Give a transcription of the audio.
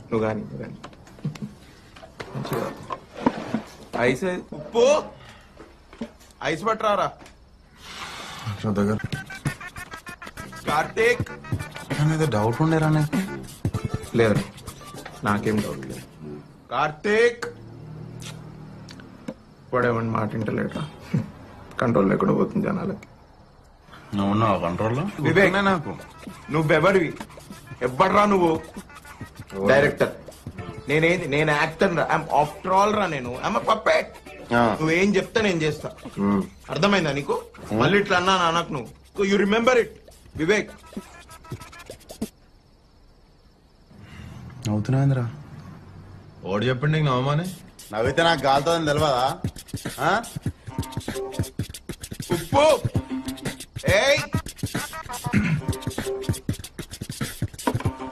నువ్వు కానీ మంచిగా ఐస్ ఉప్పు ఐస్ పట్టరారా దగ్గర కార్తీక్. ఏదో డౌట్ ఉండేరా నాకు. లేదు నాకేం డౌట్ లేదు. కార్తీక్ వాడేమని మాట వింటలేట్రా. కంట్రోల్ లేకుండా పోతుంది జనాలకి. నువ్వు ఉన్నావు కంట్రోల్లో. వివేక్ నాకు నువ్వెవడివి? ఎవ్వడ్రా నువ్వు? డైరెక్టర్. నేనేంది? నేను యాక్టర్ రా. ఆఫ్టర్ ఆల్ రా నేను పప్పెట్. నువ్వేం చెప్తా నేను చేస్తా. అర్థమైందా నీకు? మళ్ళీ ఇట్లా అన్నా నాకు నువ్వు యు రిమెంబర్ ఇట్ వివేక్. అవుతున్నాయిందిరా. ఓడి చెప్పండి నీకు నవమానే. నవ్వితే నాకు గాలుతుందని తెలియదా? ఉప్పు ఏయ్